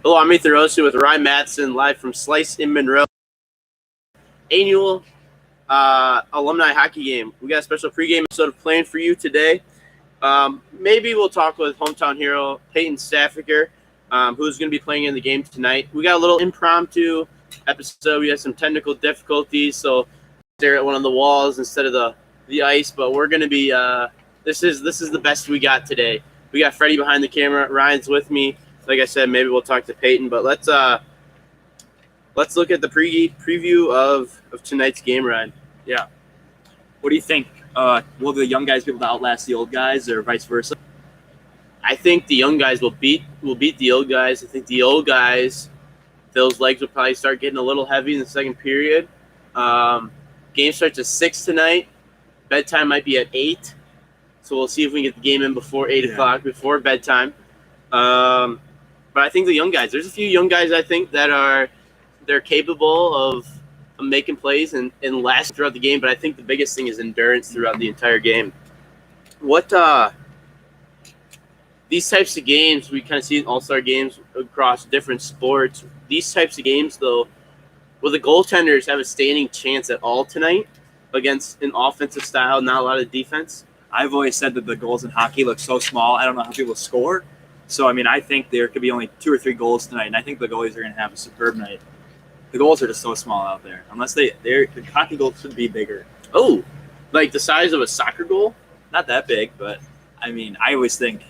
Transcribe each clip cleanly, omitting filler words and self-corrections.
Hello, I'm Ethan Rossi with Ryan Matson, live from Slice in Monroe. Annual alumni hockey game. We got a special pregame episode planned for you today. Maybe we'll talk with hometown hero Peyton Staffiker, who's going to be playing in the game tonight. We got a little impromptu episode. We had some technical difficulties, so stare at one of the walls instead of the ice. But we're going to be this is the best we got today. We got Freddie behind the camera. Ryan's with me. Like I said, maybe we'll talk to Peyton, but let's look at the preview of tonight's game, Ryan. Yeah. What do you think? Will the young guys be able to outlast the old guys, or vice versa? I think the young guys will beat the old guys. I think the old guys, those legs will probably start getting a little heavy in the second period. Game starts at 6 tonight. Bedtime might be at 8. So we'll see if we can get the game in before 8 o'clock, before bedtime. But I think the young guys, there's a few young guys I think that they're capable of making plays and lasting throughout the game. But I think the biggest thing is endurance throughout the entire game. These types of games, we kind of see in all-star games across different sports. These types of games, though, will the goaltenders have a standing chance at all tonight against an offensive style, not a lot of defense? I've always said that the goals in hockey look so small. I don't know how people score. So, I think there could be only 2 or 3 goals tonight, and I think the goalies are going to have a superb night. The goals are just so small out there. Unless the hockey goals should be bigger. Oh, like the size of a soccer goal? Not that big, but, I always think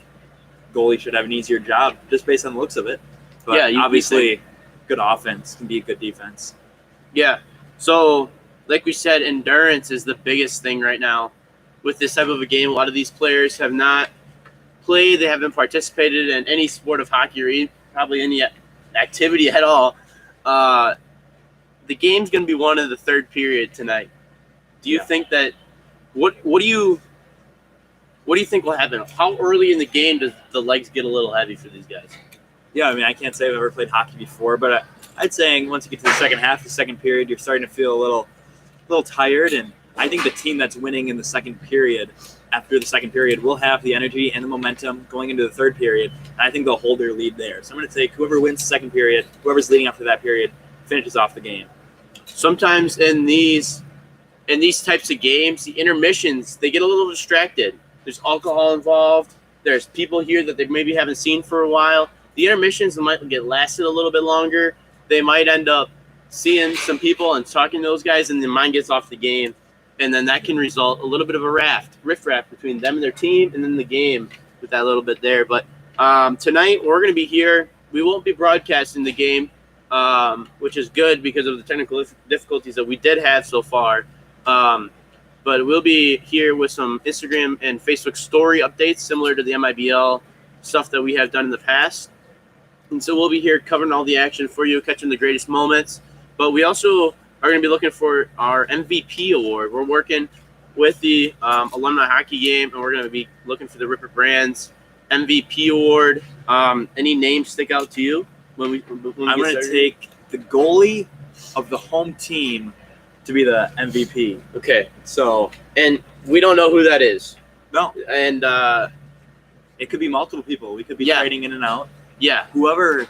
goalies should have an easier job just based on the looks of it. But yeah, obviously, good offense can be a good defense. Yeah. So, like we said, endurance is the biggest thing right now. With this type of a game, a lot of these players have not played. They haven't participated in any sport of hockey or probably any activity at all. The game's going to be won in the third period tonight. Do you think that what do you think will happen? How early in the game does the legs get a little heavy for these guys? Yeah, I can't say I've ever played hockey before, but I'd say once you get to the second half, the second period, you're starting to feel a little tired, and I think the team that's winning in the second period, after the second period, will have the energy and the momentum going into the third period, and I think they'll hold their lead there. So I'm going to take whoever wins the second period, whoever's leading after that period, finishes off the game. Sometimes in these types of games, the intermissions, they get a little distracted. There's alcohol involved. There's people here that they maybe haven't seen for a while. The intermissions might get lasted a little bit longer. They might end up seeing some people and talking to those guys, and their mind gets off the game. And then that can result a little bit of a riff-raff between them and their team, and then the game with that little bit there. But tonight we're going to be here. We won't be broadcasting the game, which is good because of the technical difficulties that we did have so far. But we'll be here with some Instagram and Facebook story updates similar to the MIBL stuff that we have done in the past. And so we'll be here covering all the action for you, catching the greatest moments. But we also are going to be looking for our MVP award. We're working with the alumni hockey game, and we're going to be looking for the Ripper Brands MVP award. Any names stick out to you? I'm going to take the goalie of the home team to be the MVP. Okay. So, and we don't know who that is. No. And it could be multiple people. We could be trading in and out. Yeah. Whoever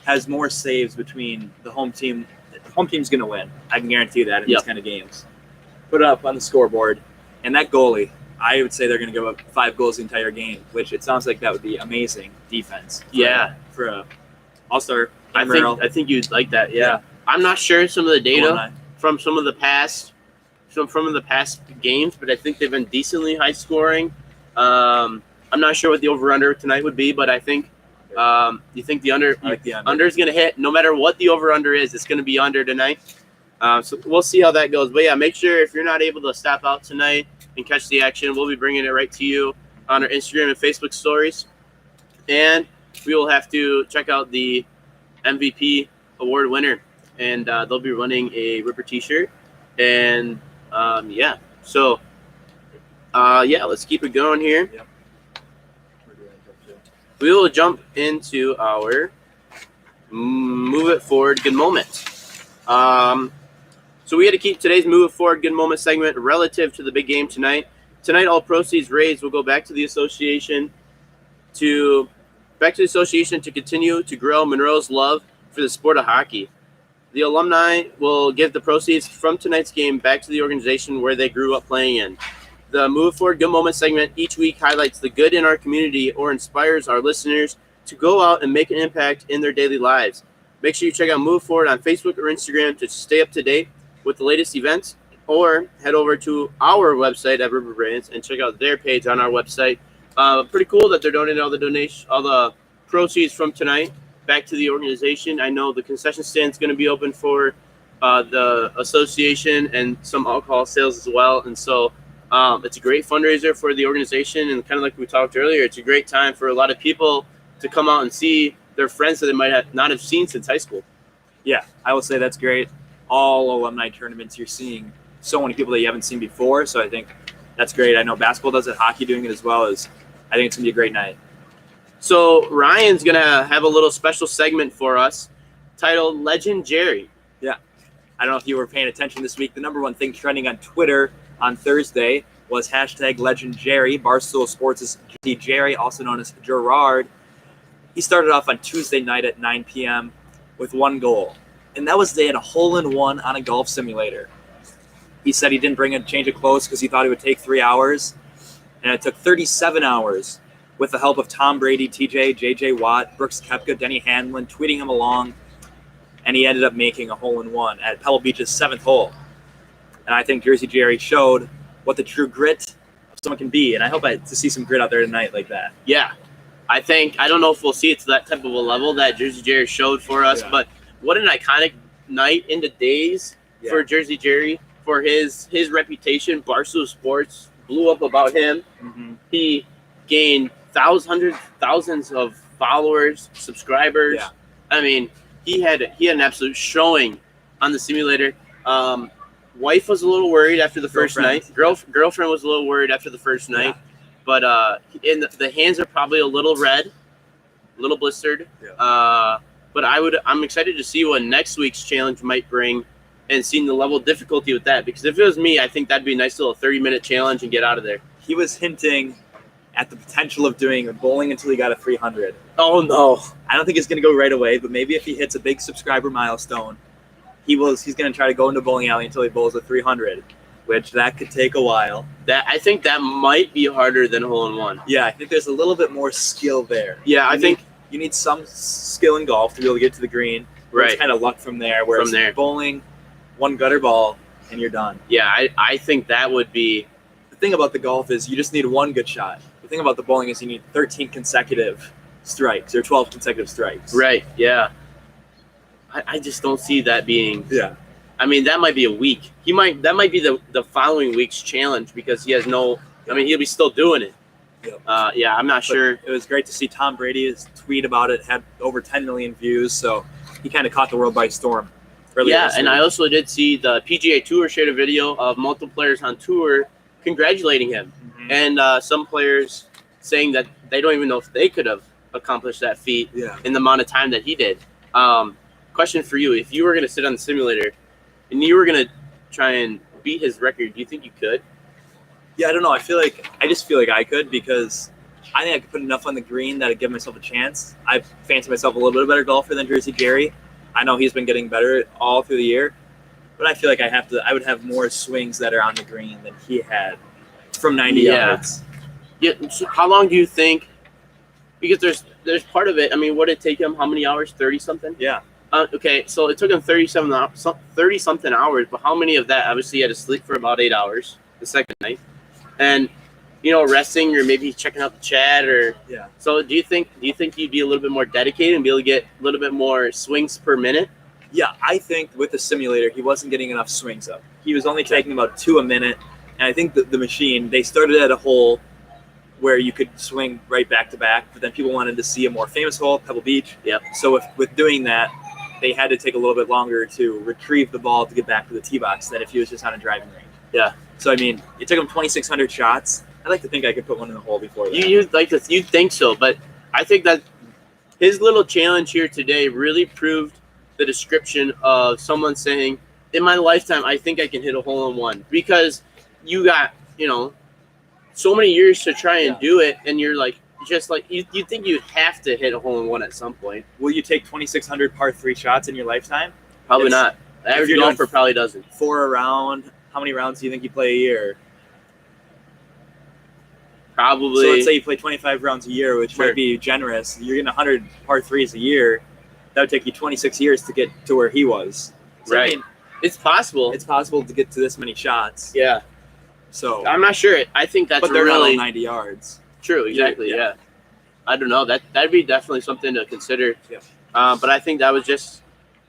has more saves between the home team. The home team's going to win. I can guarantee that in these kind of games. Put it up on the scoreboard. And that goalie, I would say they're going to give up 5 goals the entire game, which it sounds like that would be amazing defense. For a all-star. I think you'd like that, yeah. I'm not sure some of the data from some of the past games, but I think they've been decently high scoring. I'm not sure what the over-under tonight would be, but I think you think the under is going to hit. No matter what the over-under is, it's going to be under tonight. So we'll see how that goes. But, yeah, make sure if you're not able to stop out tonight and catch the action, we'll be bringing it right to you on our Instagram and Facebook stories. And we will have to check out the MVP award winner. And they'll be running a Ripper T-shirt. And, So, let's keep it going here. Yep. We will jump into our Move It Forward Good Moment. So we had to keep today's Move It Forward Good Moment segment relative to the big game tonight. Tonight, all proceeds raised will go back to the association to back to the association to continue to grow Monroe's love for the sport of hockey. The alumni will give the proceeds from tonight's game back to the organization where they grew up playing in. The Move Forward Good Moment segment each week highlights the good in our community or inspires our listeners to go out and make an impact in their daily lives. Make sure you check out Move Forward on Facebook or Instagram to stay up to date with the latest events, or head over to our website at River Brands and check out their page on our website. Pretty cool that they're donating all the proceeds from tonight back to the organization. I know the concession stand is going to be open for the association and some alcohol sales as well. And so it's a great fundraiser for the organization. And kind of like we talked earlier, it's a great time for a lot of people to come out and see their friends that they might not have seen since high school. Yeah, I will say that's great. All alumni tournaments, you're seeing so many people that you haven't seen before. So I think that's great. I know basketball does it, hockey doing it as well. I think it's going to be a great night. So Ryan's going to have a little special segment for us titled Legend Jerry. Yeah. I don't know if you were paying attention this week. The number one thing trending on Twitter on Thursday was hashtag Legend Jerry. Barstool Sports' J.D. Jerry, also known as Gerard. He started off on Tuesday night at 9 p.m. with one goal. And that was they had a hole-in-one on a golf simulator. He said he didn't bring a change of clothes because he thought it would take 3 hours. And it took 37 hours with the help of Tom Brady, TJ, JJ Watt, Brooks Koepka, Denny Hamlin, tweeting him along. And he ended up making a hole-in-one at Pebble Beach's 7th hole. And I think Jersey Jerry showed what the true grit of someone can be. And I hope to see some grit out there tonight like that. Yeah. I don't know if we'll see it to that type of a level that Jersey Jerry showed for us, but what an iconic night in the days for Jersey Jerry, for his reputation. Barstool Sports blew up about him. Mm-hmm. He gained thousands of followers, subscribers. Yeah. I mean, he had an absolute showing on the simulator. Wife was a little worried after the first night. Girlfriend was a little worried after the first night. But the hands are probably a little red, a little blistered. Yeah. But I'm excited to see what next week's challenge might bring, and seeing the level of difficulty with that. Because if it was me, I think that'd be a nice little 30-minute challenge and get out of there. He was hinting at the potential of doing bowling until he got a 300. Oh no! I don't think it's going to go right away, but maybe if he hits a big subscriber milestone, he's going to try to go into bowling alley until he bowls a 300. Which that could take a while. I think that might be harder than hole-in-one. Yeah, I think there's a little bit more skill there. Yeah, I think you need some skill in golf to be able to get to the green. Right. It's kind of luck from there. Whereas bowling, one gutter ball, and you're done. Yeah, I think that would be. The thing about the golf is you just need one good shot. The thing about the bowling is you need 13 consecutive strikes or 12 consecutive strikes. Right. Yeah. I just don't see that being. Yeah. I mean, that might be a week. That might be the following week's challenge because he has no. I mean, he'll be still doing it. Yep. I'm not sure. It was great to see Tom Brady's tweet about it had over 10 million views, so he kind of caught the world by storm. Yeah, and I also did see the PGA Tour shared a video of multiple players on tour congratulating him, and some players saying that they don't even know if they could have accomplished that feat in the amount of time that he did. Question for you: if you were going to sit on the simulator and you were going to try and beat his record, do you think you could? Yeah, I don't know. I just feel like I could because I think I could put enough on the green that I'd give myself a chance. I fancy myself a little bit better golfer than Jersey Jerry. I know he's been getting better all through the year, but I feel like I would have more swings that are on the green than he had from 90 yards. Yeah. So how long do you think? Because there's part of it. I mean, what did it take him? How many hours? 30 something. Yeah. Okay, so it took him 30 something hours, but how many of that? Obviously, he had to sleep for about 8 hours the second night, and resting or maybe checking out the chat or So do you think you'd be a little bit more dedicated and be able to get a little bit more swings per minute? Yeah, I think with the simulator he wasn't getting enough swings up. He was only taking about 2 a minute, and I think the machine, they started at a hole where you could swing right back to back, but then people wanted to see a more famous hole, Pebble Beach. Yep. So with doing that, they had to take a little bit longer to retrieve the ball to get back to the tee box than if he was just on a driving range. Yeah. So I mean, it took him 2,600 shots. I'd like to think I could put one in the hole before that. You'd think so, but I think that his little challenge here today really proved the description of someone saying, in my lifetime, I think I can hit a hole-in-one, because you got, so many years to try and do it, and you're like, just like you'd think you'd have to hit a hole in one at some point. Will you take 2,600 par 3 shots in your lifetime? Probably It's- not. The if average you're doing golfer probably doesn't. 4 a round. How many rounds do you think you play a year? Probably. So let's say you play 25 rounds a year, which Sure. might be generous. You're getting 100 par 3s a year. That would take you 26 years to get to where he was. So, Right. I mean, it's possible. it's possible to get to this many shots. Yeah. So, I'm not sure. I think that's but they're not all really 90 yards. true. Exactly. Yeah. Yeah. I don't know. That'd be definitely something to consider. Yeah. But I think that was just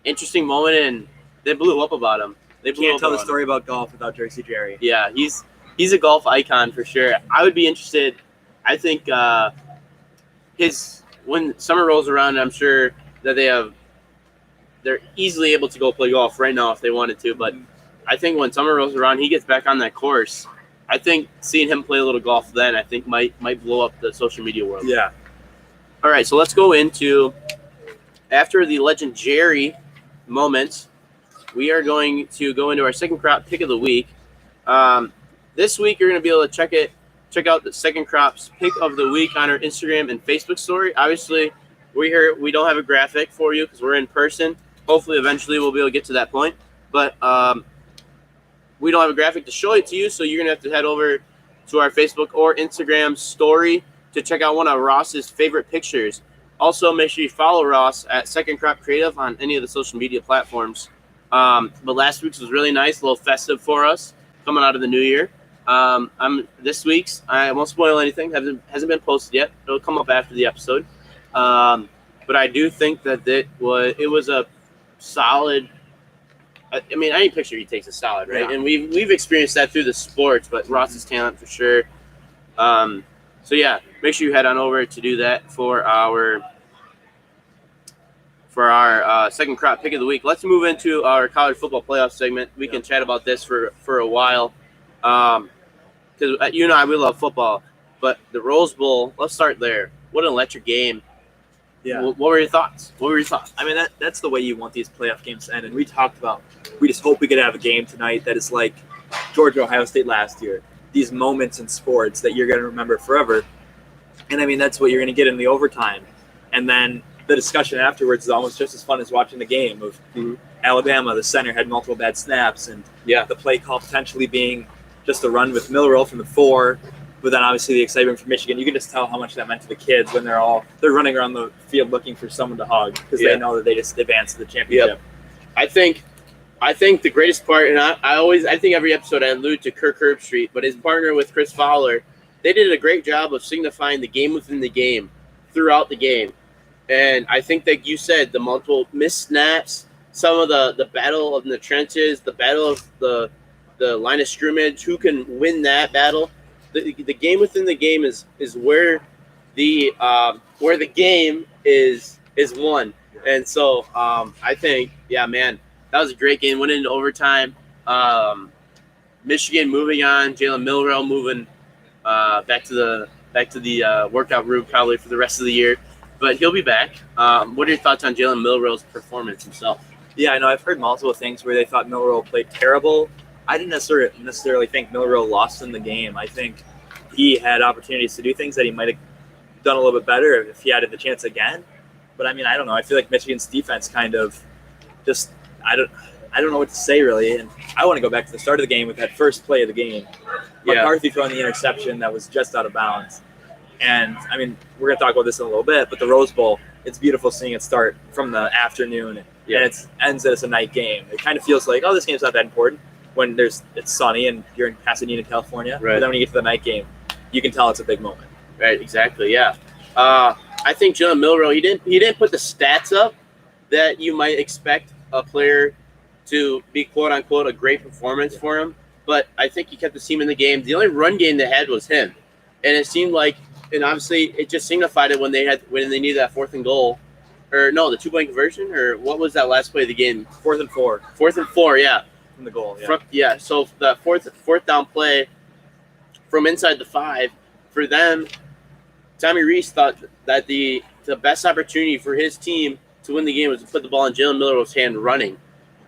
interesting moment, and they blew up about him. They blew Can't up tell the about him. story about golf without Jersey Jerry. Yeah, he's a golf icon for sure. I would be interested. I think when summer rolls around, I'm sure that they're easily able to go play golf right now if they wanted to. But I think when summer rolls around, he gets back on that course. I think seeing him play a little golf then, I think might blow up the social media world. Yeah. All right, so let's go into after the legend Jerry moments. We are going to go into our second crop pick of the week. This week, you're going to be able to check out the second crops pick of the week on our Instagram and Facebook story. Obviously, we don't have a graphic for you because we're in person. Hopefully, eventually, we'll be able to get to that point. But we don't have a graphic to show it to you, so you're going to have to head over to our Facebook or Instagram story to check out one of Ross's favorite pictures. Also, make sure you follow Ross at Second Crop Creative on any of the social media platforms. But last week's was really nice, a little festive for us coming out of the new year. This week's, I won't spoil anything, hasn't been posted yet. It'll come up after the episode. But I do think that it was a solid. I mean, any picture he takes is solid, right? Yeah. And we've experienced that through the sports, but Ross's talent for sure. So yeah, make sure you head on over to do that for our second crop pick of the week. Let's move into our college football playoff segment. We can chat about this for a while, because you and I, we love football, but the Rose Bowl. Let's start there. What an electric game! Yeah. What were your thoughts? I mean, that's the way you want these playoff games to end. And we talked about, we just hope we could have a game tonight that is like Georgia, Ohio State last year. These moments in sports that you're going to remember forever. And I mean, that's what you're going to get in the overtime. And then the discussion afterwards is almost just as fun as watching the game of Alabama. The center had multiple bad snaps, and the play call potentially being just a run with Milrow from the 4. But then obviously the excitement for Michigan, you can just tell how much that meant to the kids when they're running around the field looking for someone to hug because they know that they just advanced to the championship. Yep. I think the greatest part, and I think every episode I allude to Kirk Herbstreit, but his partner with Chris Fowler, they did a great job of signifying the game within the game throughout the game. And I think that you said the multiple missed snaps, some of the battle in the trenches, the battle of the line of scrimmage, who can win that battle. The game within the game is where the game is won. And so I think, man, that was a great game. Went into overtime. Michigan moving on. Jalen Milrow moving back to the workout room probably for the rest of the year, but he'll be back. What are your thoughts on Jalen Milrow's performance himself? Yeah, I know. I've heard multiple things where they thought Milrow played terrible. I didn't necessarily think Milrow lost in the game. I think he had opportunities to do things that he might have done a little bit better if he had the chance again. But I mean, I don't know. I feel like Michigan's defense kind of just I don't know what to say really. And I want to go back to the start of the game with that first play of the game. McCarthy throwing the interception that was just out of bounds. And I mean, we're gonna talk about this in a little bit, but the Rose Bowl, it's beautiful seeing it start from the afternoon and it ends as a night game. It kind of feels like, oh, this game's not that important when it's sunny and you're in Pasadena, California. Right. But then when you get to the night game, you can tell it's a big moment. Right, exactly, yeah. I think Jalen Milrow, he didn't put the stats up that you might expect a player to be quote unquote a great performance for him, but I think he kept the team in the game. The only run game they had was him, and it seemed like, and obviously it just signified it when they needed that 4th and goal, or no, the 2-point conversion, or what was that last play of the game? 4th and 4. 4th and 4, yeah. From the goal, So the fourth down play from inside the 5 for them. Tommy Rees thought that the best opportunity for his team to win the game was to put the ball in Jalen Milrow's hand running,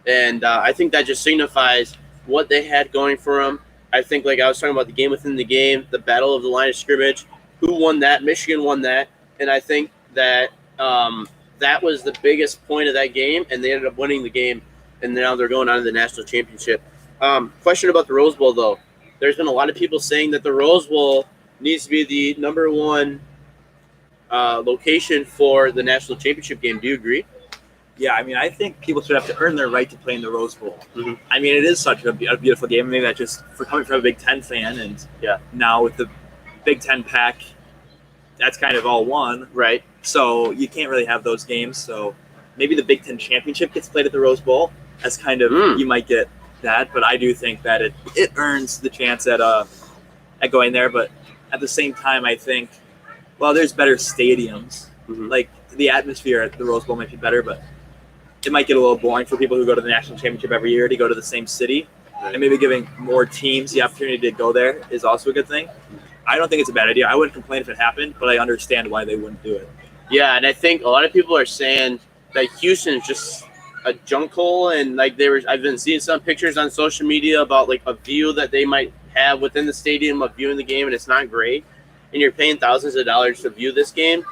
and I think that just signifies what they had going for them. I think, like I was talking about, the game within the game, the battle of the line of scrimmage, who won that. Michigan won that, and I think that that was the biggest point of that game, and they ended up winning the game, and now they're going on to the national championship. Question about the Rose Bowl, though. There's been a lot of people saying that the Rose Bowl needs to be the number one location for the national championship game. Do you agree? Yeah, I mean, I think people should have to earn their right to play in the Rose Bowl. Mm-hmm. I mean, it is such a beautiful game. Maybe that just for coming from a Big Ten fan, and now with the Big Ten pack, that's kind of all one. Right. So you can't really have those games. So maybe the Big Ten championship gets played at the Rose Bowl. As kind of you might get that, but I do think that it earns the chance at going there. But at the same time, I think there's better stadiums. Mm-hmm. Like the atmosphere at the Rose Bowl might be better, but it might get a little boring for people who go to the national championship every year to go to the same city. Right. And maybe giving more teams the opportunity to go there is also a good thing. I don't think it's a bad idea. I wouldn't complain if it happened, but I understand why they wouldn't do it. Yeah, and I think a lot of people are saying that Houston is just a junk hole, and like I've been seeing some pictures on social media about like a view that they might have within the stadium of viewing the game, and it's not great. And you're paying thousands of dollars to view this game.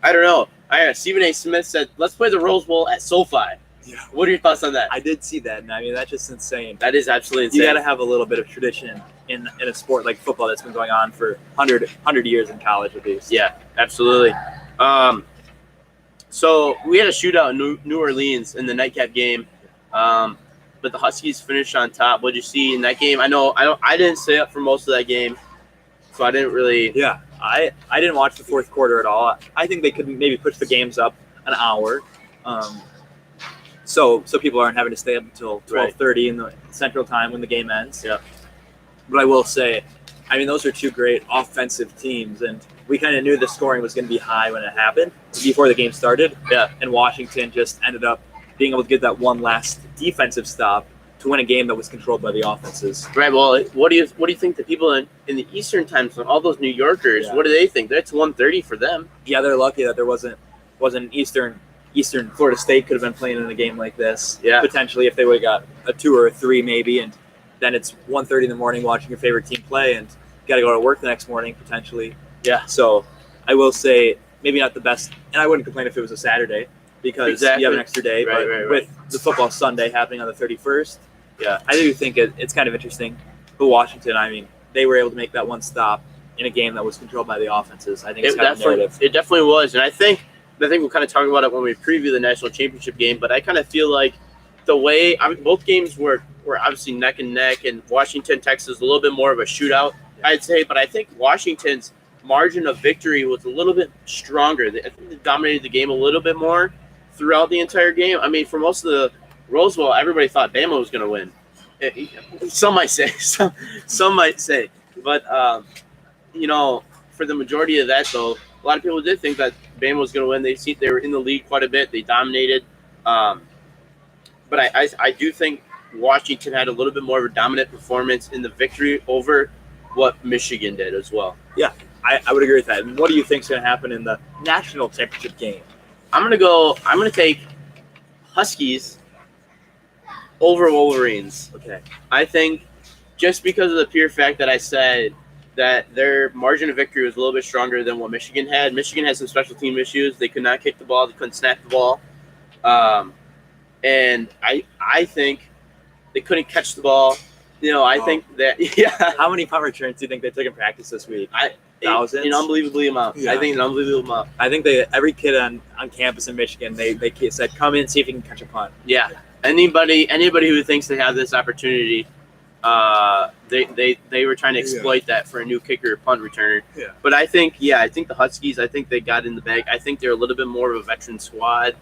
I don't know. Stephen A. Smith said, "Let's play the Rose Bowl at SoFi." Yeah. What are your thoughts on that? I did see that, and I mean that's just insane. That is absolutely insane. You got to have a little bit of tradition in a sport like football that's been going on for 100 years in college at least. Yeah, absolutely. So we had a shootout in New Orleans in the nightcap game, but the Huskies finished on top. What did you see in that game? I didn't stay up for most of that game, so I didn't really. Yeah, I didn't watch the fourth quarter at all. I think they could maybe push the games up an hour, so people aren't having to stay up until 12:30 in the Central Time when the game ends. Yeah. But I will say, I mean, those are two great offensive teams, and we kind of knew the scoring was going to be high when it happened before the game started. Yeah. And Washington just ended up being able to get that one last defensive stop to win a game that was controlled by the offenses. Right. Well, what do you think the people in the Eastern time zone, all those New Yorkers, what do they think? That's 1:30 for them. Yeah, they're lucky that there wasn't Eastern Florida State could have been playing in a game like this. Yeah. Potentially if they would have got a 2 or a 3 maybe, and then it's 1:30 in the morning watching your favorite team play, and you got to go to work the next morning potentially. Yeah. So I will say maybe not the best, and I wouldn't complain if it was a Saturday because you have an extra day. Right. With the football Sunday happening on the 31st, I do think it's kind of interesting. But Washington, I mean, they were able to make that one stop in a game that was controlled by the offenses. I think it's kind of narrative. It definitely was, and I think we'll kind of talk about it when we preview the national championship game. But I kind of feel like the way both games were obviously neck and neck, and Washington, Texas, a little bit more of a shootout, I'd say. But I think Washington's margin of victory was a little bit stronger. I think they dominated the game a little bit more throughout the entire game. I mean, for most of the Rose Bowl, everybody thought Bama was going to win. Some might say, some might say, but for the majority of that, though, a lot of people did think that Bama was going to win. They were in the lead quite a bit. They dominated, but I do think Washington had a little bit more of a dominant performance in the victory over what Michigan did as well. Yeah, I would agree with that. And what do you think is going to happen in the national championship game? I'm going to take Huskies over Wolverines. Okay. I think just because of the pure fact that I said that their margin of victory was a little bit stronger than what Michigan had. Michigan had some special team issues. They could not kick the ball. They couldn't snap the ball. And I think they couldn't catch the ball. I think that, How many punt returns do you think they took in practice this week? Thousands? An unbelievable amount. Yeah. I think an unbelievable amount. I think every kid on campus in Michigan, they said, come in, see if you can catch a punt. Yeah. Anybody who thinks they have this opportunity, they were trying to exploit that for a new kicker or punt returner. Yeah. But I think the Huskies, I think they got in the bag. I think they're a little bit more of a veteran squad.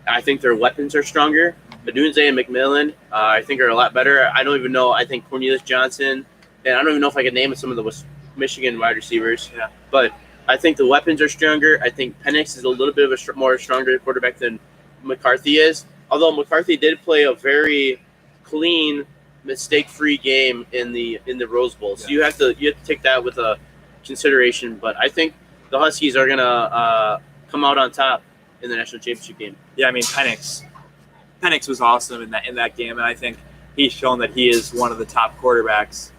I think their weapons are stronger. Badunze and McMillan, I think, are a lot better. I don't even know. I think Cornelius Johnson, and I don't even know if I could name some of the Michigan wide receivers. Yeah. But I think the weapons are stronger. I think Penix is a little bit of a more stronger quarterback than McCarthy is. Although McCarthy did play a very clean, mistake-free game in the Rose Bowl, so you have to take that with a consideration. But I think the Huskies are gonna come out on top in the national championship game. Yeah, I mean Penix was awesome in that game, and I think he's shown that he is one of the top quarterbacks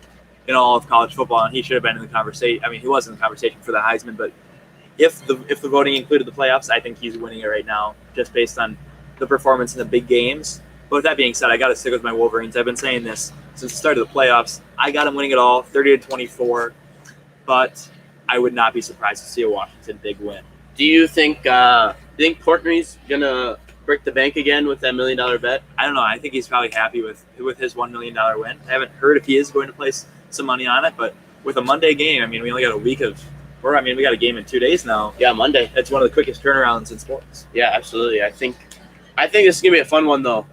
in all of college football, and he should have been in the conversation. I mean, he was in the conversation for the Heisman, but if the voting included the playoffs, I think he's winning it right now, just based on the performance in the big games. But with that being said, I got to stick with my Wolverines. I've been saying this since the start of the playoffs. I got them winning it all, 30-24, but I would not be surprised to see a Washington big win. Do you think Portnoy's gonna break the bank again with that $1 million bet? I don't know. I think he's probably happy with his $1 million win. I haven't heard if he is going to place some money on it, but with a Monday game, I mean, we only got a week of. Or, I mean, we got a game in 2 days now. Yeah, Monday. It's one of the quickest turnarounds in sports. Yeah, absolutely. I think this is gonna be a fun one though.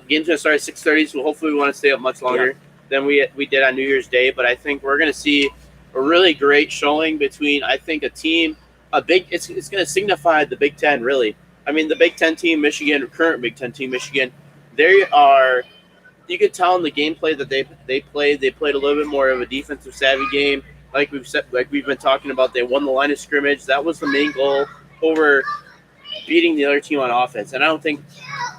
Game's gonna start at 6:30, so hopefully we want to stay up much longer than we did on New Year's Day. But I think we're gonna see a really great showing between it's gonna signify the Big Ten really. I mean, the Big Ten team, Michigan, current Big Ten team, Michigan, you could tell in the gameplay that they played a little bit more of a defensive savvy game. Like we've been talking about, they won the line of scrimmage. That was the main goal over beating the other team on offense. And I don't think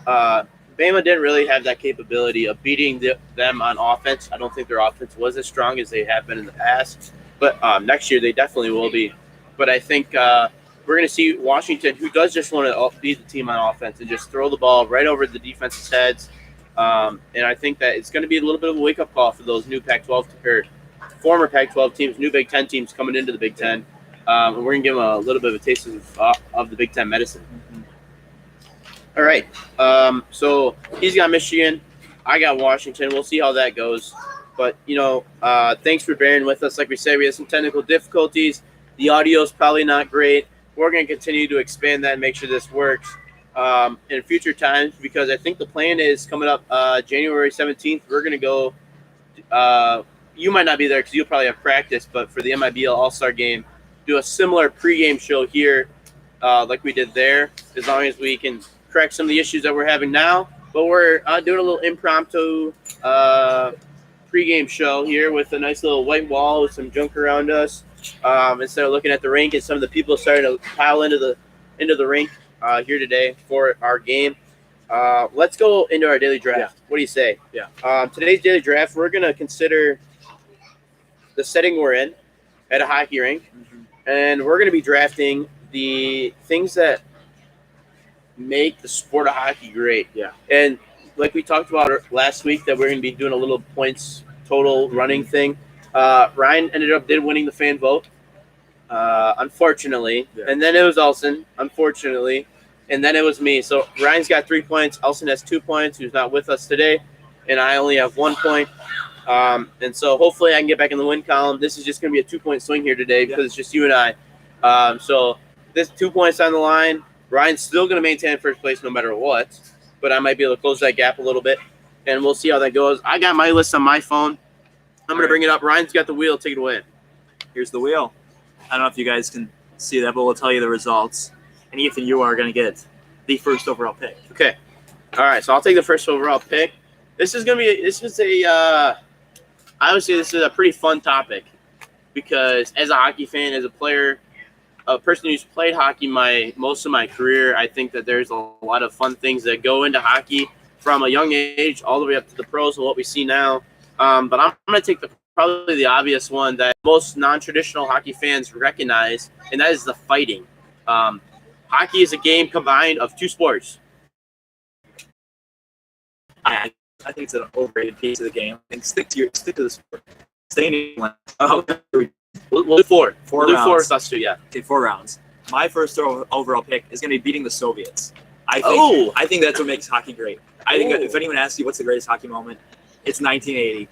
Bama didn't really have that capability of beating them on offense. I don't think their offense was as strong as they have been in the past. But next year they definitely will be. But I think we're going to see Washington, who does just want to beat the team on offense and just throw the ball right over the defense's heads. And I think that it's going to be a little bit of a wake-up call for those new Pac-12 or former Pac-12 teams, new Big Ten teams coming into the Big Ten. And we're going to give them a little bit of a taste of the Big Ten medicine. All right. So he's got Michigan. I got Washington. We'll see how that goes. But, thanks for bearing with us. Like we said, we had some technical difficulties. The audio is probably not great. We're going to continue to expand that and make sure this works in future times, because I think the plan is coming up January 17th. We're going to go you might not be there because you'll probably have practice, but for the MIBL All-Star Game, do a similar pregame show here like we did there, as long as we can correct some of the issues that we're having now. But we're doing a little impromptu pregame show here with a nice little white wall with some junk around us. Instead of looking at the rink, and some of the people starting to pile into the rink here today for our game. Let's go into our daily draft. Yeah. What do you say? Yeah. Today's daily draft, we're going to consider the setting we're in at a hockey rink, and we're going to be drafting the things that make the sport of hockey great. Yeah. And like we talked about last week, that we're going to be doing a little points total running thing. Ryan ended up winning the fan vote, unfortunately. Yeah. And then it was Elson, unfortunately. And then it was me. So Ryan's got 3 points. Elson has 2 points, who's not with us today. And I only have 1 point. And so hopefully I can get back in the win column. This is just going to be a 2-point swing here today because it's just you and I. So this 2 points on the line. Ryan's still going to maintain first place no matter what. But I might be able to close that gap a little bit. And we'll see how that goes. I got my list on my phone. I'm going to bring it up. Ryan's got the wheel. Take it away. Here's the wheel. I don't know if you guys can see that, but we'll tell you the results. And Ethan, you are going to get the first overall pick. Okay. All right. So I'll take the first overall pick. I would say this is a pretty fun topic because as a hockey fan, as a player, a person who's played hockey most of my career, I think that there's a lot of fun things that go into hockey from a young age all the way up to the pros and what we see now. But I'm going to take probably the obvious one that most non-traditional hockey fans recognize, and that is the fighting. Hockey is a game combined of two sports. I think it's an overrated piece of the game. And stick to the sport. Stay in England. We'll do four. We'll do rounds. 4 with us too, yeah. Okay, 4 rounds. My first overall pick is going to be beating the Soviets. I think that's what makes hockey great. I think if anyone asks you what's the greatest hockey moment, it's 1980,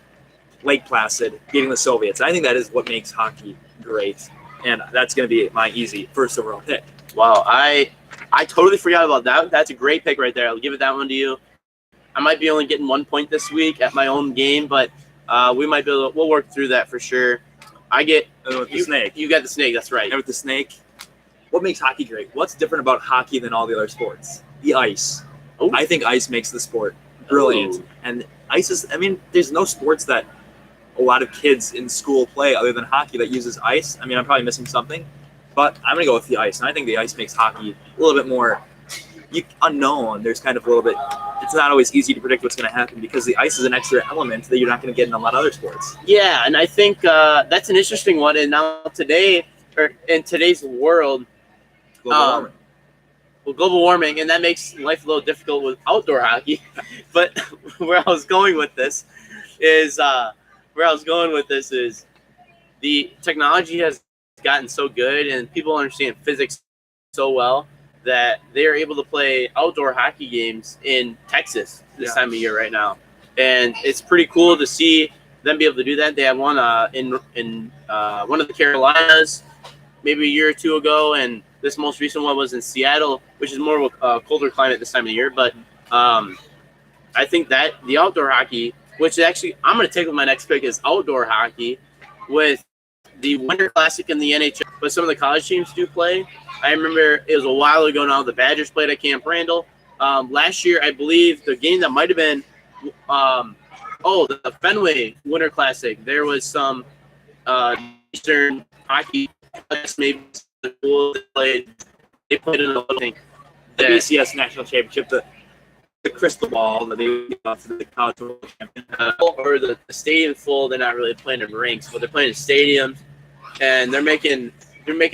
Lake Placid, beating the Soviets. I think that is what makes hockey great, and that's going to be my easy first overall pick. Wow, I totally forgot about that. That's a great pick right there. I'll give it that one to you. I might be only getting 1 point this week at my own game, but we might be able to, we'll work through that for sure. I get the snake. You got the snake, that's right. And with the snake, what makes hockey great? What's different about hockey than all the other sports? The ice. Ooh. I think ice makes the sport brilliant. Ooh. And ice is, there's no sports that a lot of kids in school play other than hockey that uses ice. I'm probably missing something, but I'm going to go with the ice. And I think the ice makes hockey a little bit more unknown. There's kind of a little bit, it's not always easy to predict what's going to happen because the ice is an extra element that you're not going to get in a lot of other sports. Yeah, and I think that's an interesting one. And now today, or in today's world, Global warming. well, global warming, and that makes life a little difficult with outdoor hockey. But where I was going with this is the technology has gotten so good, and people understand physics so well that they are able to play outdoor hockey games in Texas this time of year right now, and it's pretty cool to see them be able to do that. They had one in one of the Carolinas maybe a year or two ago, and this most recent one was in Seattle, which is more of a colder climate this time of the year. But I think that the outdoor hockey, which actually I'm going to take with my next pick, is outdoor hockey with the Winter Classic in the NHL, but some of the college teams do play. I remember it was a while ago now. The Badgers played at Camp Randall. Last year, I believe the game that might have been, the Fenway Winter Classic. There was some Eastern hockey, maybe they played in a little thing. The BCS National Championship, the crystal ball that they got for the college world champion. Or the stadium full. They're not really playing in rinks, but they're playing in stadiums, and they're making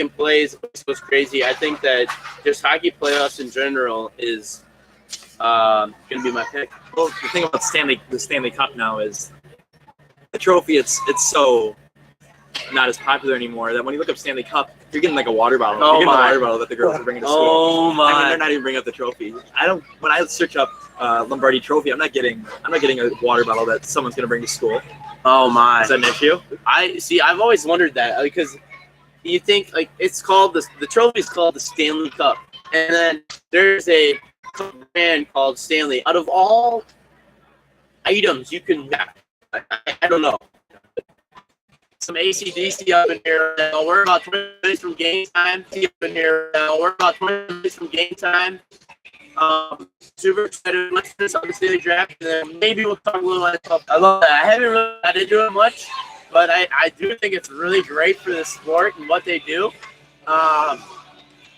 plays. It goes crazy. I think that just hockey playoffs in general is going to be my pick. Well, the thing about the Stanley Cup now is the trophy. It's so not as popular anymore that when you look up Stanley Cup, you're getting like a water bottle. You're getting a water bottle that the girls are bringing to school. Oh my! I mean, they're not even bringing up the trophy. When I search up Lombardi Trophy, I'm not getting a water bottle that someone's going to bring to school. Oh my! Is that an issue? I've always wondered that because you think like it's called the trophy is called the Stanley Cup, and then there's a brand called Stanley. Out of all items you can, I don't know. Some AC/DC up in here right now. We're about 20 minutes from game time. Up in here right now. We're about 20 minutes from game time. Super excited. Let's finish up the daily draft, and then maybe we'll talk a little about. I love that. I didn't do it much, but I do think it's really great for the sport and what they do. But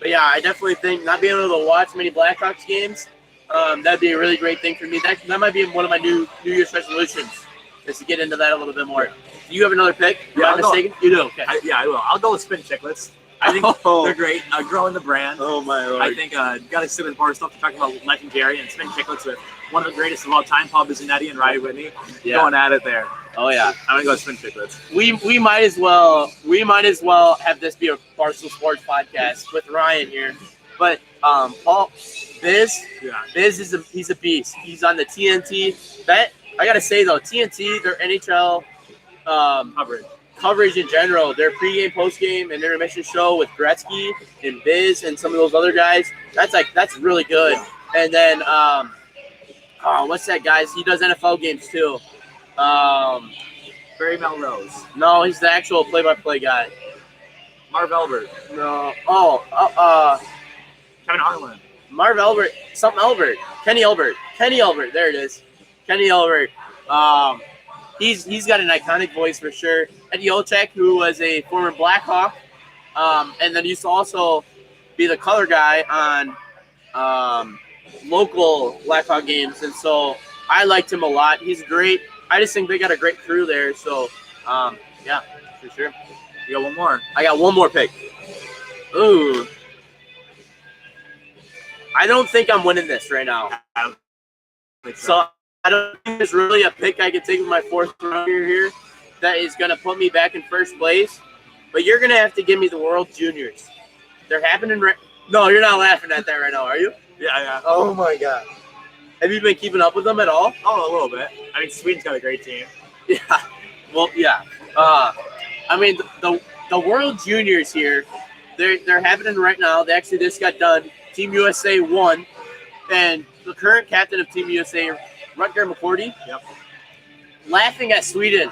yeah, I definitely think not being able to watch many Blackhawks games, that'd be a really great thing for me. That might be one of my New Year's resolutions, is to get into that a little bit more. Do you have another pick? Am I mistaken? You do. Okay. I will. I'll go with Spin Chiclets. I think they're great. Growing the brand. Oh my Lord. I think got to sit with more stuff to talk about legendary and Spin Chiclets with one of the greatest of all time, Paul Bizzanetti and Riley Whitney, going at it there. Oh yeah, I'm gonna go with Spin Chiclets. We might as well have this be a Barstool Sports podcast with Ryan here, but Paul Biz he's a beast. He's on the TNT. That I gotta say though, TNT, their NHL coverage in general, their pregame, postgame, and intermission show with Gretzky and Biz and some of those other guys. That's really good. And then what's that guys? He does NFL games too. Barry Melrose. No, he's the actual play-by-play guy. Marv Albert. No. Kevin Harlan. Marv Albert. Something Albert. Kenny Albert. There it is. Kenny Albert. He's got an iconic voice for sure. Eddie Olczyk, who was a former Blackhawk, and then used to also be the color guy on local Blackhawk games, and so I liked him a lot. He's great. I just think they got a great crew there. So, yeah, for sure. You got one more. I got one more pick. Ooh. I don't think I'm winning this right now. I don't think So I don't think there's really a pick I can take with my fourth rounder here that is going to put me back in first place. But you're going to have to give me the World Juniors. They're happening No, you're not laughing at that right now, are you? Yeah. Oh, my God. Have you been keeping up with them at all? Oh, a little bit. I mean, Sweden's got a great team. Yeah. Well, yeah. I mean, the World Juniors here, they're happening right now. They actually just got done. Team USA won. And the current captain of Team USA, Rutger McCordy, laughing at Sweden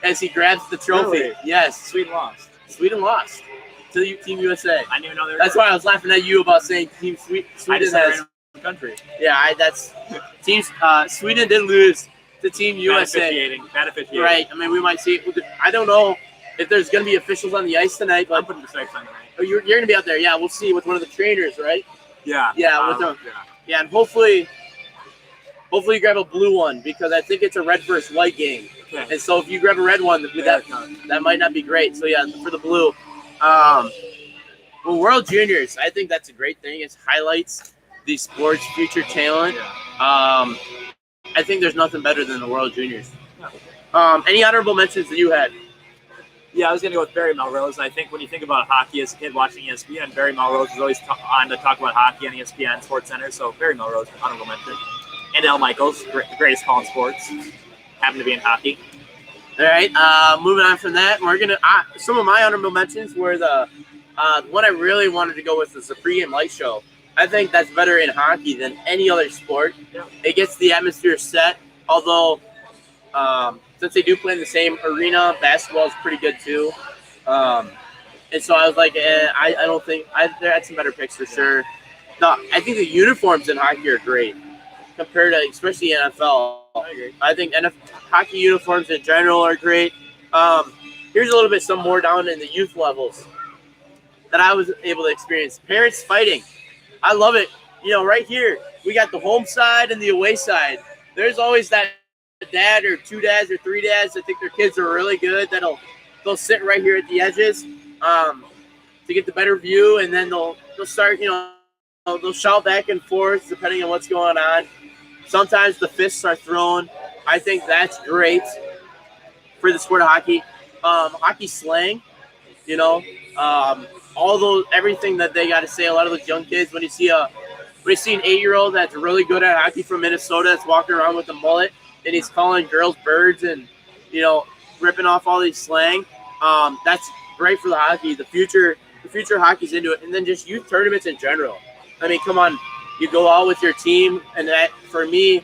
as he grabs the trophy. Really? Yes. Sweden lost. Sweden lost to Team USA. I didn't even know they were That's why I was laughing at you about saying Team Sweden has country. Yeah, that's teams. Sweden did lose to Team USA. Bad officiating. Right. I mean, we might see. I don't know if there's going to be officials on the ice tonight. But I'm putting the stripes on tonight. Oh, you're going to be out there. Yeah, we'll see with one of the trainers, right? Yeah. Yeah, with them. Yeah, and hopefully Hopefully you grab a blue one because I think it's a red versus white game. Okay. And so if you grab a red one, that might not be great. So yeah, for the blue. Well, World Juniors, I think that's a great thing. It highlights the sport's future talent. I think there's nothing better than the World Juniors. Any honorable mentions that you had? Yeah, I was going to go with Barry Melrose. I think when you think about hockey as a kid watching ESPN, Barry Melrose was always on to talk about hockey on ESPN Sports Center. So Barry Melrose, honorable mention. And Al Michaels, greatest call in sports, happened to be in hockey. All right, moving on from that, we're gonna. Some of my honorable mentions were the one I really wanted to go with was the pregame light show. I think that's better in hockey than any other sport. Yeah. It gets the atmosphere set. Although, since they do play in the same arena, basketball is pretty good too. And so I was like, I don't think they had some better picks for sure. I think the uniforms in hockey are great compared to especially NFL. I agree. I think hockey uniforms in general are great. Here's a little bit some more down in the youth levels that I was able to experience. Parents fighting. I love it. Right here, we got the home side and the away side. There's always that dad or two dads or three dads that think their kids are really good. They'll sit right here at the edges to get the better view, and then they'll start, they'll shout back and forth depending on what's going on. Sometimes the fists are thrown. I think that's great for the sport of hockey. Hockey slang, everything that they got to say. A lot of those young kids, when you see an 8-year-old that's really good at hockey from Minnesota that's walking around with a mullet and he's calling girls birds and ripping off all these slang, that's great for the hockey. The future hockey's into it, and then just youth tournaments in general. I mean, come on. You go out with your team, and that, for me,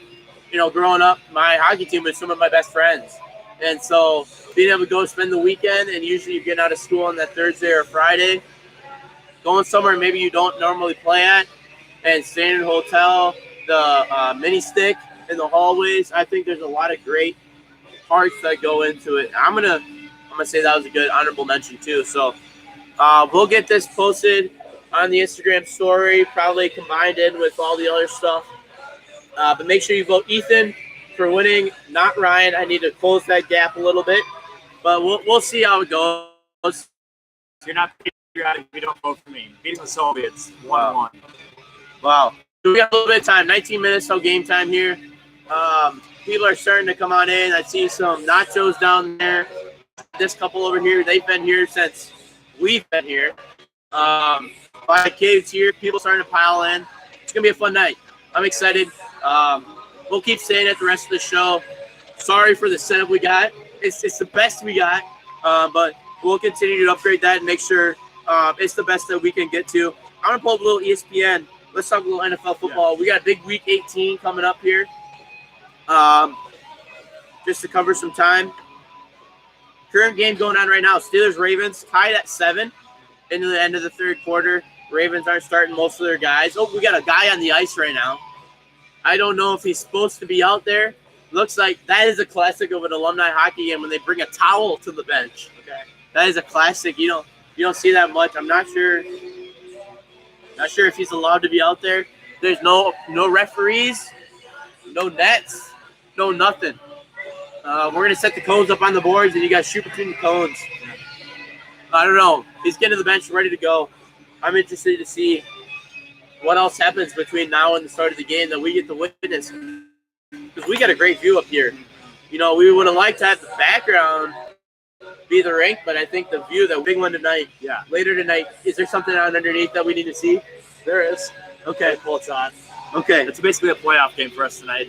growing up, my hockey team was some of my best friends. And so being able to go spend the weekend, and usually you're getting out of school on that Thursday or Friday, going somewhere maybe you don't normally play at, and staying in a hotel, the mini stick in the hallways, I think there's a lot of great parts that go into it. I'm gonna say that was a good honorable mention too. So we'll get this posted on the Instagram story, probably combined in with all the other stuff. But make sure you vote Ethan for winning, not Ryan. I need to close that gap a little bit, but we'll see how it goes. You're not patriotic if you don't vote for me. Beating the Soviets, 1-1. Wow. So we got a little bit of time, 19 minutes till game time here. People are starting to come on in. I see some nachos down there. This couple over here, they've been here since we've been here. By kids here, people starting to pile in. It's gonna be a fun night. I'm excited. We'll keep saying it the rest of the show. Sorry for the setup we got. It's the best we got, but we'll continue to upgrade that and make sure it's the best that we can get to. I'm gonna pull up a little ESPN. Let's talk a little NFL football. We got a big Week 18 coming up here. Just to cover some time. Current game going on right now. Steelers-Ravens tied at 7 into the end of the third quarter. Ravens aren't starting most of their guys. Oh, we got a guy on the ice right now. I don't know if he's supposed to be out there. Looks like that is a classic of an alumni hockey game when they bring a towel to the bench. Okay, that is a classic. You don't see that much. I'm not sure. Not sure if he's allowed to be out there. There's no referees, no nets, no nothing. We're gonna set the cones up on the boards, and you guys shoot between the cones. I don't know. He's getting to the bench, ready to go. I'm interested to see what else happens between now and the start of the game that we get to witness. Because we got a great view up here. We would have liked to have the background be the rink, but I think the view, that big one tonight, later tonight, is there something on underneath that we need to see? There is. Okay. Well, it's on. Okay. It's basically a playoff game for us tonight.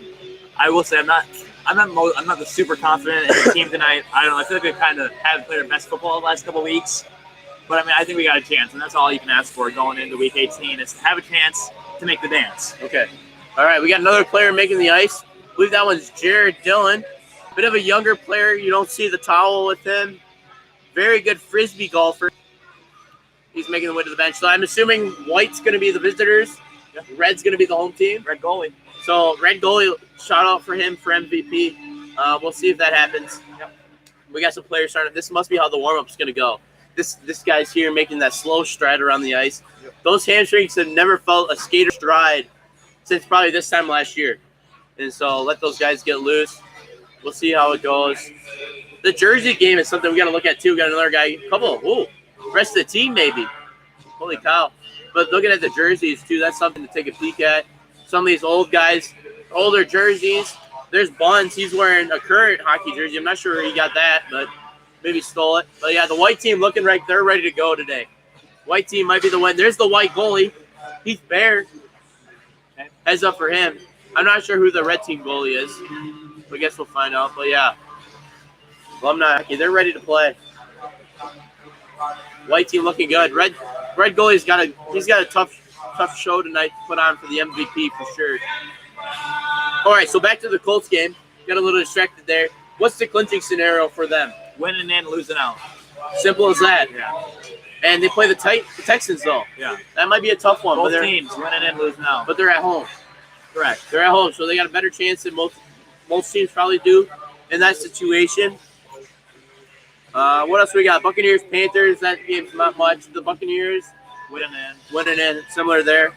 I will say I'm not the super confident in the team tonight. I don't know. I feel like we kind of haven't played our best football the last couple of weeks. But, I think we got a chance, and that's all you can ask for going into Week 18 is to have a chance to make the dance. Okay. All right, we got another player making the ice. I believe that one's Jared Dillon. Bit of a younger player. You don't see the towel with him. Very good Frisbee golfer. He's making the way to the bench. So I'm assuming white's going to be the visitors. Yeah. Red's going to be the home team. Red goalie. So red goalie, shout out for him for MVP. We'll see if that happens. Yep. We got some players starting. This must be how the warm-up's going to go. This guy's here making that slow stride around the ice. Yep. Those hamstrings have never felt a skater stride since probably this time last year. And so let those guys get loose. We'll see how it goes. The Jersey game is something we got to look at too. We got another guy, rest of the team maybe. Holy cow. But looking at the jerseys too, that's something to take a peek at. Some of these old guys, older jerseys. There's Buns. He's wearing a current hockey jersey. I'm not sure where he got that, but maybe stole it. But yeah, the white team looking right. They're ready to go today. White team might be the win. There's the white goalie. Heath Bear. Heads up for him. I'm not sure who the red team goalie is. I guess we'll find out. But yeah, Alumni hockey. They're ready to play. White team looking good. Red goalie's got a tough show tonight to put on for the MVP for sure. All right, so back to the Colts game. Got a little distracted there. What's the clinching scenario for them? Winning and losing out. Simple as that. Yeah. And they play the Texans though. Yeah. That might be a tough one. Both teams winning and losing out. But they're at home. Correct. They're at home, so they got a better chance than most teams probably do in that situation. What else we got? Buccaneers, Panthers. That game's not much. The Buccaneers winning in, similar there.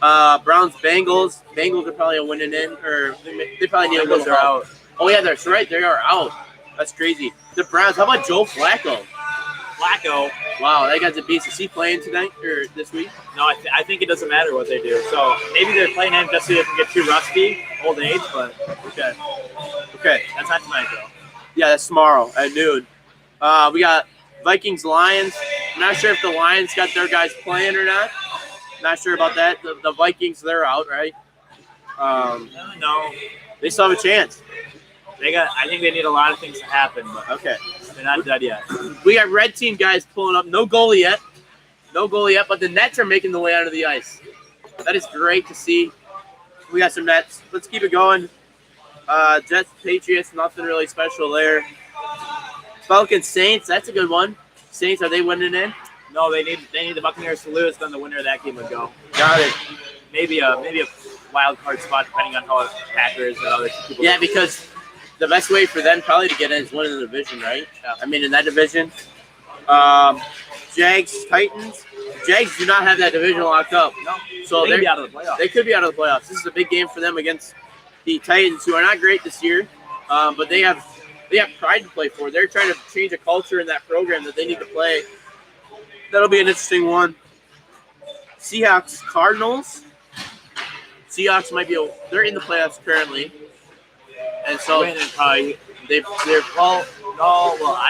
Browns, Bengals. Bengals are probably a winning in, or they probably need a little out. Oh yeah, that's right. They are out. That's crazy. The Browns. How about Joe Flacco? Wow, that guy's a beast. Is he playing tonight or this week? No, I think it doesn't matter what they do. So maybe they're playing him just so they can get too rusty, old age. But okay, that's not tonight though. Yeah, that's tomorrow at noon. We got Vikings, Lions. I'm not sure if the Lions got their guys playing or not. Not sure about that. The Vikings, they're out, right? No, they still have a chance. I think they need a lot of things to happen, but okay, they're not dead yet. We got red team guys pulling up. No goalie yet, but the Nets are making the way out of the ice. That is great to see. We got some Nets. Let's keep it going. Jets, Patriots, nothing really special there. Falcons, Saints, that's a good one. Saints, are they winning in? No, they need the Buccaneers to lose, then the winner of that game would go. Got it. Maybe a wild card spot depending on how the Packers and other people. Yeah, because the best way for them probably to get in is winning the division, right? Yeah. I mean, in that division, Jags, Titans. Jags do not have that division locked up. No, so they could be out of the playoffs. They could be out of the playoffs. This is a big game for them against the Titans, who are not great this year, but they have pride to play for. They're trying to change a culture in that program that they need to play. That'll be an interesting one. Seahawks, Cardinals. Seahawks might be they're in the playoffs currently, and so I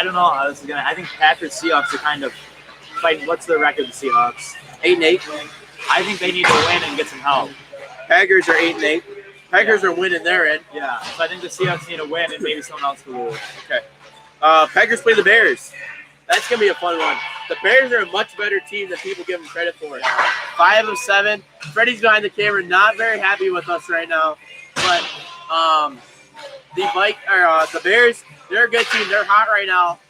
don't know how this is gonna. I think Packers, Seahawks are kind of fighting. What's the record of the Seahawks? 8-8. I think they need to win and get some help. Packers are 8-8. Packers are winning their end. Yeah, so I think the Seahawks need to win and maybe someone else will lose. Okay. Packers play the Bears. That's going to be a fun one. The Bears are a much better team than people give them credit for. 5 of 7. Freddie's behind the camera, not very happy with us right now. But the Bears, they're a good team. They're hot right now.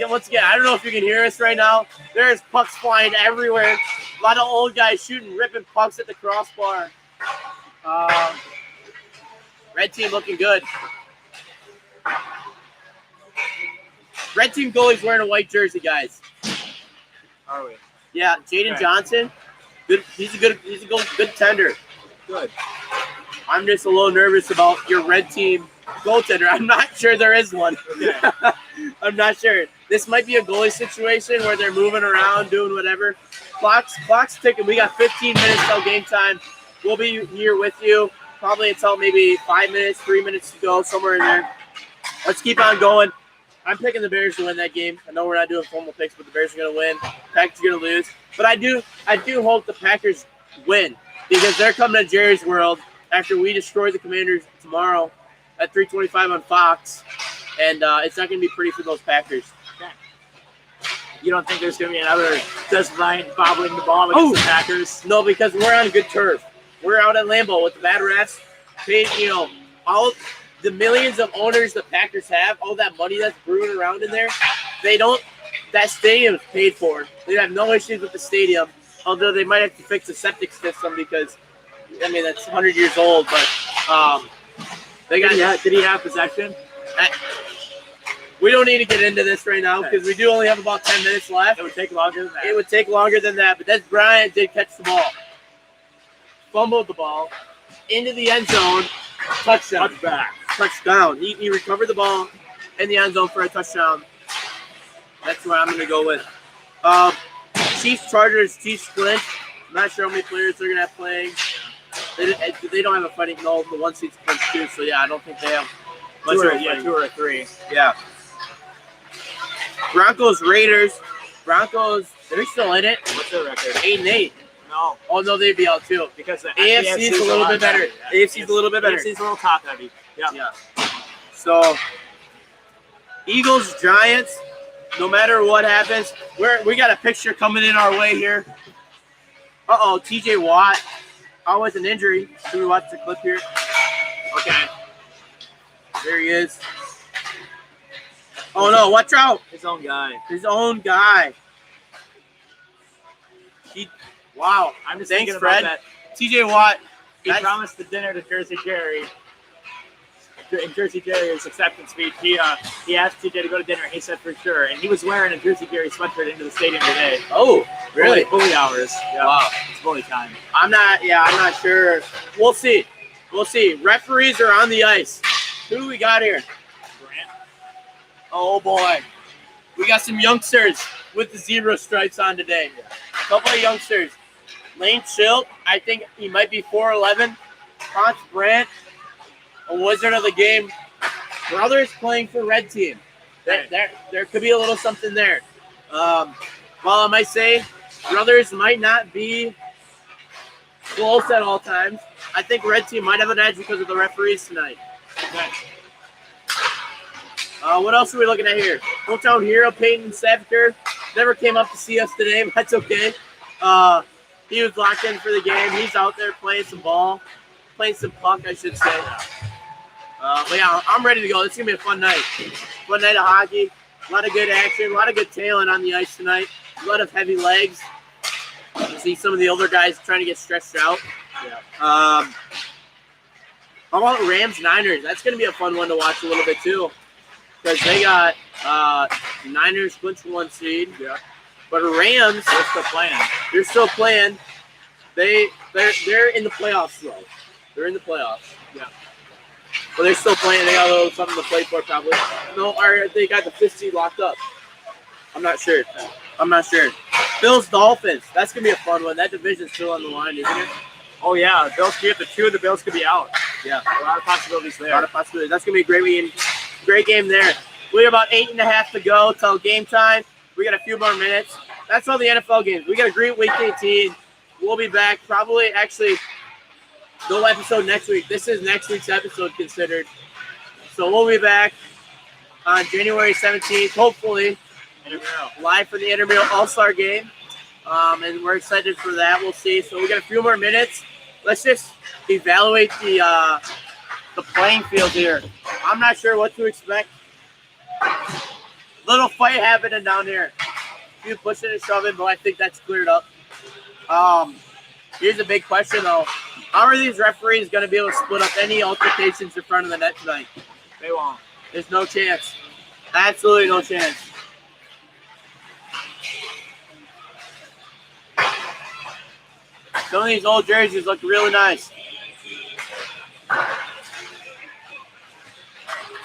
Once again, I don't know if you can hear us right now. There's pucks flying everywhere. A lot of old guys ripping pucks at the crossbar. Red team looking good. Red team goalie's wearing a white jersey, guys. Are we? Yeah, Jaden Johnson. Good. He's a good tender. Good. I'm just a little nervous about your red team goaltender. I'm not sure there is one. Okay. I'm not sure. This might be a goalie situation where they're moving around, doing whatever. Clock's ticking. We got 15 minutes till game time. We'll be here with you probably until maybe 5 minutes, 3 minutes to go, somewhere in there. Let's keep on going. I'm picking the Bears to win that game. I know we're not doing formal picks, but the Bears are going to win. Packers are going to lose. But I do hope the Packers win because they're coming to Jerry's World after we destroy the Commanders tomorrow at 3:25 on Fox. And it's not going to be pretty for those Packers. You don't think there's going to be another Des Bryant bobbling the ball against the Packers? No, because we're on good turf. We're out at Lambeau with the bad refs. Paid, all the millions of owners the Packers have, all that money that's brewing around in there, that stadium is paid for. They have no issues with the stadium, although they might have to fix the septic system because, that's 100 years old. But did he have possession? We don't need to get into this right now because we do only have about 10 minutes left. It would take longer than that. But Des Bryant did catch the ball. Fumbled the ball into the end zone. Touchdown. Touchback. Touchdown. He recovered the ball in the end zone for a touchdown. That's what I'm going to go with. Chiefs, Chargers, Chiefs clinch. I'm not sure how many players they're going to have playing. They don't have a fighting. No, the one seat's clinch too. So, yeah, I don't think they have much of a fighting. 2 or 3. Yeah. Broncos, Raiders. Broncos, they're still in it. What's their record? 8-8. No. Oh, no, they'd be out too. Because the AFC is a little bit better. AFC is a little bit better. AFC is a little top heavy. Yeah. So, Eagles, Giants, no matter what happens, we got a picture coming in our way here. Uh-oh, TJ Watt. Oh, with an injury. Should we watch the clip here? Okay. There he is. Oh, no, watch out. His own guy. Wow. I'm just Thanks, thinking Fred. about that. TJ Watt. He promised the dinner to Jersey Jerry. In Jersey Jerry's acceptance speech, he asked TJ to go to dinner. He said for sure, and he was wearing a Jersey Jerry sweatshirt into the stadium today. Oh, really? Bully hours. Yeah. Wow. It's bully time. I'm not sure. We'll see. Referees are on the ice. Who do we got here? Grant. Oh, boy. We got some youngsters with the zebra stripes on today. A couple of youngsters. Lane Schilt, I think he might be 4'11". Hans Brandt, a wizard of the game. Brothers playing for red team. There could be a little something there. While I might say brothers might not be close at all times, I think red team might have an edge because of the referees tonight. Okay. What else are we looking at here? Hometown hero Peyton Safker never came up to see us today, but that's okay. He was locked in for the game. He's out there playing some ball, playing some puck, I should say. But yeah, I'm ready to go. It's gonna be a fun night. Fun night of hockey. A lot of good action. A lot of good talent on the ice tonight. A lot of heavy legs. You see some of the older guys trying to get stretched out. Yeah. How about Rams Niners? That's gonna be a fun one to watch a little bit too, because they got Niners clinch 1 seed. Yeah. But Rams, They're still playing. They're in the playoffs though. They're in the playoffs. Yeah. But they're still playing. They got a little something to play for probably. No, or they got the 5th seed locked up. I'm not sure. Bills Dolphins. That's gonna be a fun one. That division's still on the line, isn't it? Oh yeah, the Bills could get the 2 of the Bills could be out. Yeah. A lot of possibilities there. A lot of possibilities. That's gonna be a great game there. We have about 8.5 to go till game time. We got a few more minutes. That's all the NFL games. We got a great week 18. We'll be back probably no episode next week. This is next week's episode considered. So we'll be back on January 17th, hopefully, live for the Intramural All-Star game. And we're excited for that. We'll see. So we got a few more minutes. Let's just evaluate the playing field here. I'm not sure what to expect. Little fight happening down here. A few pushing and shoving, but I think that's cleared up. Here's a big question, though. How are these referees going to be able to split up any altercations in front of the net tonight? They won't. There's no chance. Absolutely no chance. Some of these old jerseys look really nice.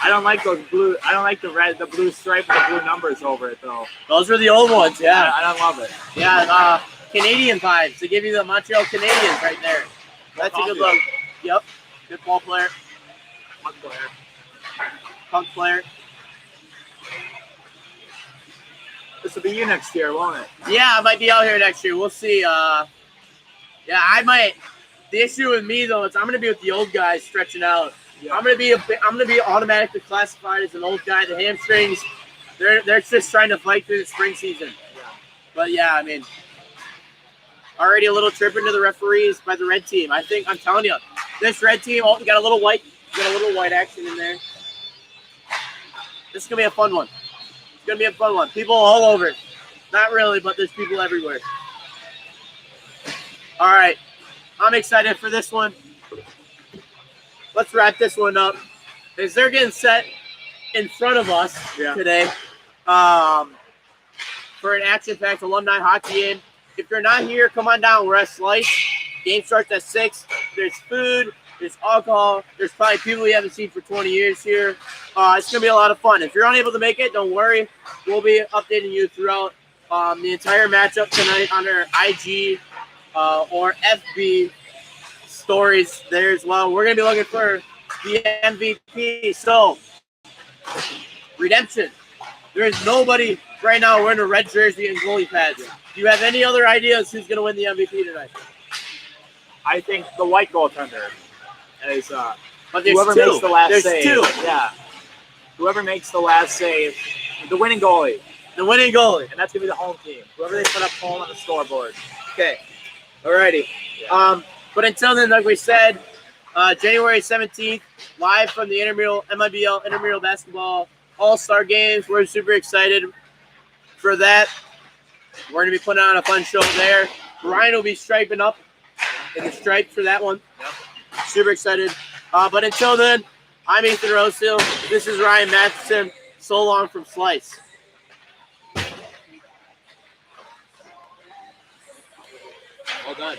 I don't like those blue. I don't like the blue stripe with the blue numbers over it though. Those were the old ones, yeah. I don't love it. Yeah, Canadian vibes. They give you the Montreal Canadiens right there. That's a good look. Yep. Good ball player. Punk player. This will be you next year, won't it? Yeah, I might be out here next year. We'll see. Yeah, I might. The issue with me though is I'm gonna be with the old guys stretching out. Yeah. I'm gonna be automatically classified as an old guy. The hamstrings, they're just trying to fight through the spring season. Yeah. But yeah, I mean, already a little trip into the referees by the red team. I'm telling you, this red team got a little white action in there. This is gonna be a fun one. It's gonna be a fun one. People all over it. Not really, but there's people everywhere. All right, I'm excited for this one. Let's wrap this one up. As they're getting set in front of us today for an action-packed alumni hockey game. If you're not here, come on down. We're at Slice. Game starts at 6. There's food. There's alcohol. There's probably people you haven't seen for 20 years here. It's going to be a lot of fun. If you're unable to make it, don't worry. We'll be updating you throughout the entire matchup tonight on our IG or FB stories there as well. We're going to be looking for the MVP. So, redemption. There is nobody right now wearing a red jersey and goalie pads. Do you have any other ideas who's going to win the MVP tonight? I think the white goaltender is But there's whoever two. makes the last There's save. two. Yeah. Whoever makes the last save, the winning goalie. The winning goalie. And that's going to be the home team. Whoever they put up home on the scoreboard. Okay. Alrighty. Yeah. But until then, like we said, January 17th, live from the MIBL Intramural Basketball All-Star Games. We're super excited for that. We're going to be putting on a fun show there. Ryan will be striping up in the stripe for that one. Yep. Super excited. But until then, I'm Ethan Rosehill. This is Ryan Matheson. So long from Slice. Well done.